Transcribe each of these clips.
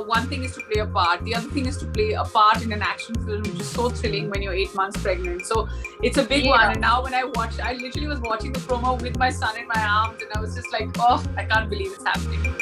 one thing is to play a part. The other thing is to play a part in an action film, which is so thrilling when you're 8 months pregnant. So it's a big one. And now when I literally was watching the promo with my son in my arms, and I was just like, oh, I can't believe it's happening.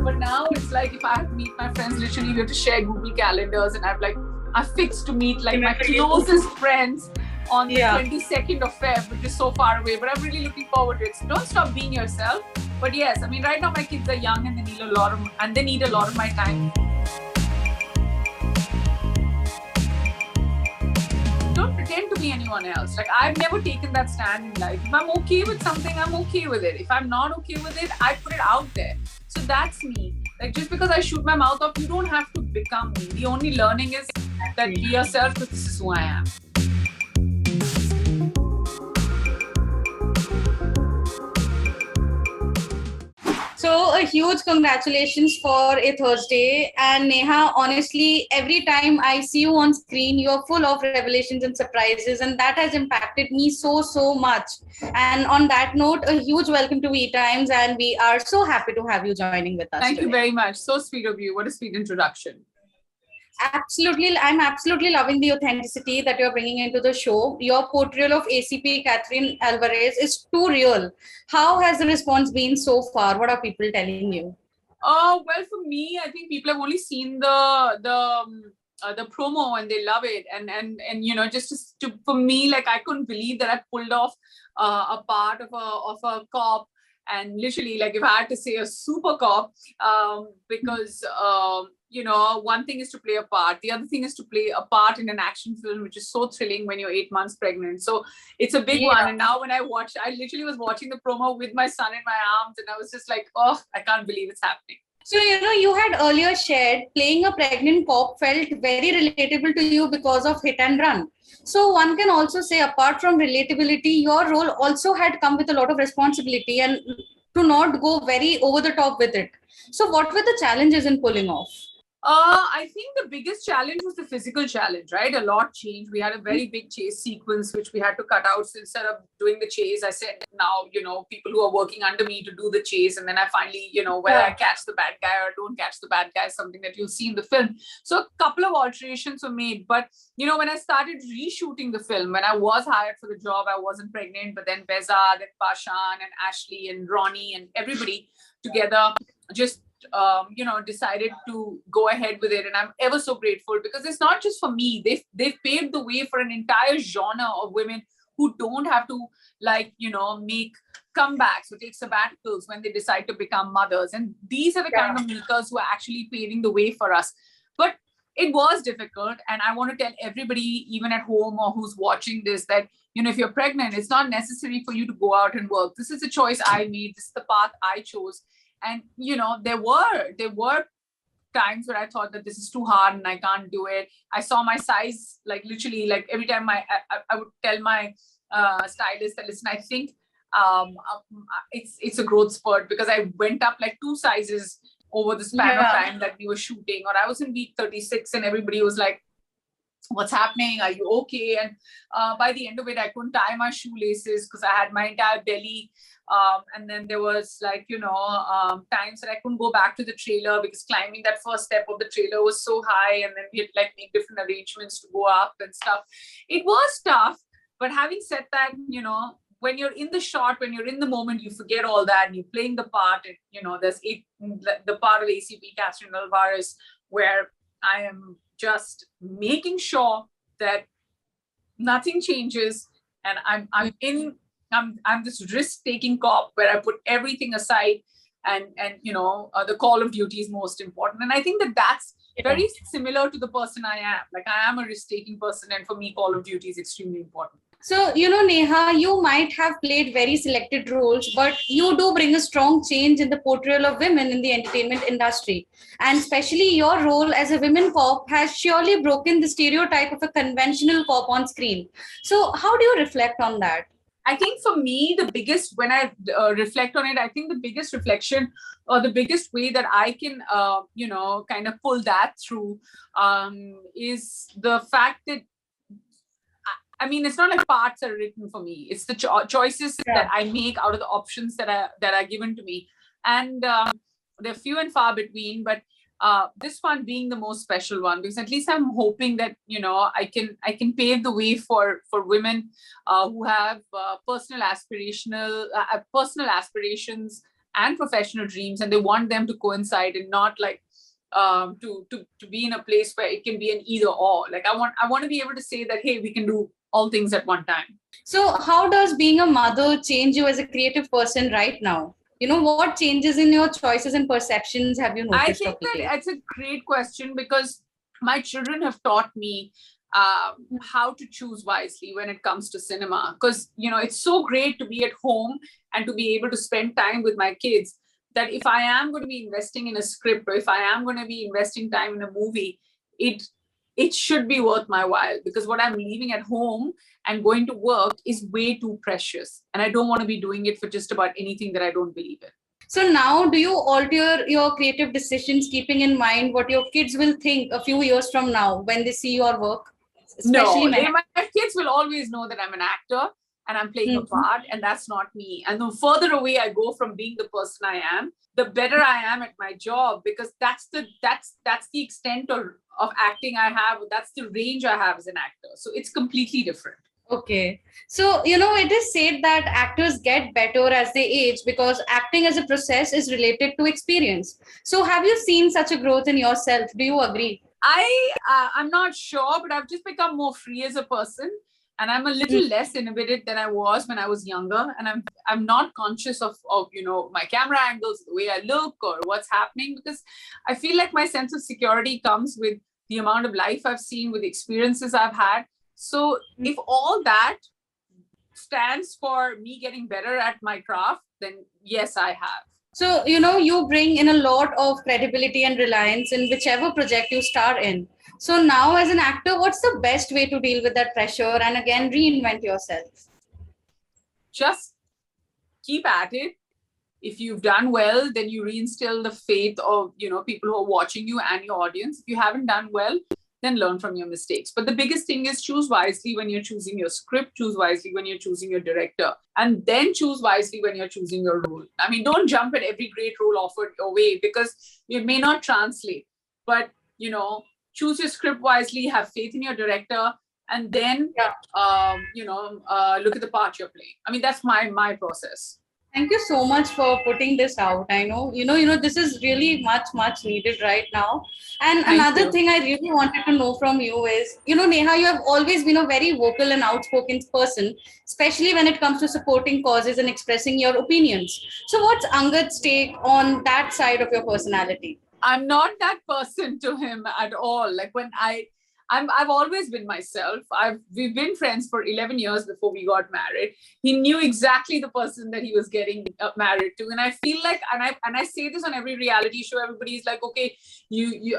But now it's like, if I have to meet my friends, literally we have to share Google calendars, and I fixed to meet like my closest friends on the 22nd of Feb, which is so far away, but I'm really looking forward to it. So don't stop being yourself. But yes, I mean, right now my kids are young and they need a lot of my time. Don't pretend to be anyone else. Like, I've never taken that stand in life. If I'm okay with something, I'm okay with it. If I'm not okay with it, I put it out there. So that's me. Like, just because I shoot my mouth off, you don't have to become me. The only learning is that be yourself, because this is who I am. So a huge congratulations for a Thursday. And Neha, honestly, every time I see you on screen, you're full of revelations and surprises, and that has impacted me so much. And on that note, a huge welcome to ETimes, and we are so happy to have you joining with us. Thank you very much. So sweet of you. What a sweet introduction. Absolutely. I'm absolutely loving the authenticity that you're bringing into the show. Your portrayal of ACP Catherine Alvarez is too real. How has the response been so far? What are people telling you? Well, for me, I think people have only seen the promo and they love it. And for me, like, I couldn't believe that I pulled off a part of a cop. And literally, like, if I had to say a super cop, because one thing is to play a part. The other thing is to play a part in an action film, which is so thrilling when you're 8 months pregnant. So it's a big one. And now when I literally was watching the promo with my son in my arms, and I was just like, oh, I can't believe it's happening. So, you had earlier shared playing a pregnant cop felt very relatable to you because of Hit and Run. So one can also say, apart from relatability, your role also had come with a lot of responsibility and to not go very over the top with it. So what were the challenges in pulling off? I think the biggest challenge was the physical challenge, right? A lot changed. We had a very big chase sequence, which we had to cut out. So instead of doing the chase, I said, now, people who are working under me to do the chase. And then I finally, whether I catch the bad guy or don't catch the bad guy is something that you'll see in the film. So a couple of alterations were made. But, when I started reshooting the film, when I was hired for the job, I wasn't pregnant. But then Behzad and Pashan and Ashley and Ronnie and everybody together just decided to go ahead with it, and I'm ever so grateful, because it's not just for me. They've paved the way for an entire genre of women who don't have to make comebacks or take sabbaticals when they decide to become mothers. And these are the kind of makers who are actually paving the way for us. But it was difficult, and I want to tell everybody, even at home or who's watching this, that if you're pregnant, it's not necessary for you to go out and work. This is a choice I made. This is the path I chose. And, there were times where I thought that this is too hard and I can't do it. I saw my size, like, literally, like, every time I would tell my stylist that, listen, I think it's a growth spurt, because I went up like 2 sizes over the span of time that we were shooting. Or I was in week 36 and everybody was like, what's happening? Are you okay? And by the end of it, I couldn't tie my shoelaces because I had my entire belly. And then there was times that I couldn't go back to the trailer because climbing that first step of the trailer was so high. And then we had to make different arrangements to go up and stuff. It was tough. But having said that, when you're in the shot, when you're in the moment, you forget all that and you're playing the part. And, there's the part of ACP Catherine Alvarez where I am just making sure that nothing changes, and I'm this risk-taking cop where I put everything aside, and the call of duty is most important. And I think that's very similar to the person I am. Like, I am a risk-taking person, and for me, call of duty is extremely important. So, Neha, you might have played very selected roles, but you do bring a strong change in the portrayal of women in the entertainment industry. And especially your role as a women cop has surely broken the stereotype of a conventional cop on screen. So how do you reflect on that? I think for me, the biggest, when I reflect on it, I think the biggest reflection or the biggest way that I can, kind of pull that through is the fact that, I mean, it's not like parts are written for me. It's the choices that I make out of the options that are given to me. And they're few and far between, but this one being the most special one, because at least I'm hoping that, you know, I can pave the way for women who have personal aspirations and professional dreams, and they want them to coincide, and not like to be in a place where it can be an either or. Like I want to be able to say that, hey, we can do all things at one time. So how does being a mother change you as a creative person right now? You know, what changes in your choices and perceptions have you I noticed of think that late? it's a great question, because my children have taught me how to choose wisely when it comes to cinema. Because, you know, it's so great to be at home and to be able to spend time with my kids, that if I am going to be investing in a script, or if I am going to be investing time in a movie, it it should be worth my while, because what I'm leaving at home and going to work is way too precious. And I don't want to be doing it for just about anything that I don't believe in. So now do you alter your creative decisions keeping in mind what your kids will think a few years from now when they see your work? Especially No, men. my kids will always know that I'm an actor and I'm playing a Mhm. part, and that's not me. And the further away I go from being the person I am, the better I am at my job, because that's the extent of acting I have. That's the range I have as an actor. So it's completely different. Okay. So, you know, it is said that actors get better as they age because acting as a process is related to experience. So, have you seen such a growth in yourself? Do you agree? I'm not sure, but I've just become more free as a person, and I'm a Mm. little less inhibited than I was when I was younger. And I'm not conscious of you know, my camera angles, the way I look, or what's happening, because I feel like my sense of security comes with the amount of life I've seen, with experiences I've had. So if all that stands for me getting better at my craft, then yes, I have. So, you know, you bring in a lot of credibility and reliance in whichever project you star in. So, now as an actor, what's the best way to deal with that pressure and again reinvent yourself? Just keep at it. If you've done well, then you reinstill the faith of, you know, people who are watching you and your audience. If you haven't done well, then learn from your mistakes. But the biggest thing is, choose wisely when you're choosing your script, choose wisely when you're choosing your director, and then choose wisely when you're choosing your role. I mean, don't jump at every great role offered your way, because it may not translate. But, you know, choose your script wisely, have faith in your director, and then Yeah. look at the part you're playing. I mean, that's my process. Thank you so much for putting this out. I know, this is really much needed right now. And Thank another you. thing I really wanted to know from you is, Neha, you have always been a very vocal and outspoken person, especially when it comes to supporting causes and expressing your opinions. So, what's Angad's take on that side of your personality? I'm not that person to him at all. Like when I've always been myself. We've been friends for 11 years before we got married. He knew exactly the person that he was getting married to, and I feel like, and I say this on every reality show. Everybody's like, okay,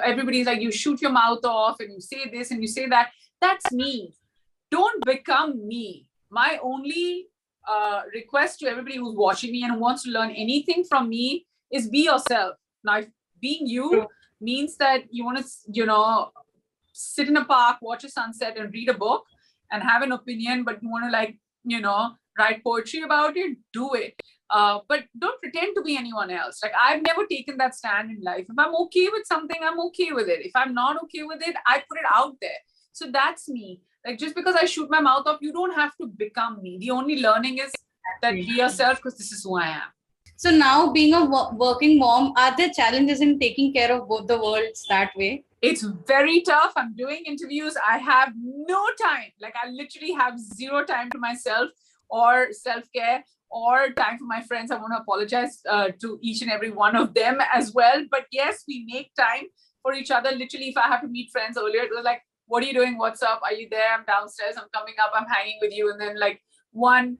everybody's like, you shoot your mouth off and you say this and you say that. That's me. Don't become me. My only request to everybody who's watching me and who wants to learn anything from me is be yourself. Now, if being you means that you want to, sit in a park, watch a sunset, and read a book and have an opinion, but you want to, like, write poetry about it, do it. But don't pretend to be anyone else. Like, I've never taken that stand in life. If I'm okay with something, I'm okay with it. If I'm not okay with it, I put it out there. So that's me. Like, just because I shoot my mouth off, you don't have to become me. The only learning is that be yourself, because this is who I am. So now, being a working mom, are there challenges in taking care of both the worlds that way? It's very tough. I'm doing interviews. I have no time. Like, I literally have zero time to myself or self-care or time for my friends. I want to apologize to each and every one of them as well. But yes, we make time for each other. Literally, if I have to meet friends earlier, it was like, what are you doing? What's up? Are you there? I'm downstairs. I'm coming up. I'm hanging with you. And then like one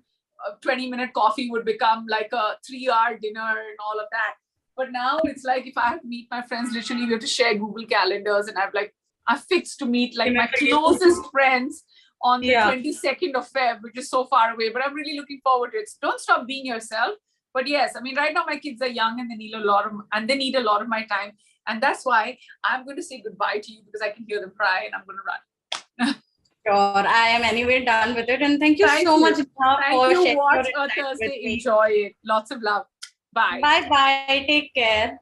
20-minute coffee would become like a 3-hour dinner and all of that. But now it's like, if I have to meet my friends, literally we have to share Google calendars, and I fixed to meet like my closest friends on the 22nd of Feb, which is so far away. But I'm really looking forward to it. So don't stop being yourself. But yes, I mean, right now my kids are young and they need a lot of my time. And that's why I'm going to say goodbye to you, because I can hear them cry and I'm going to run. Sure, I am anyway done with it. And thank you so much Thank you. for sharing Watch your a insights with Thursday. me. Enjoy it. Lots of love. Bye. Bye bye. Take care.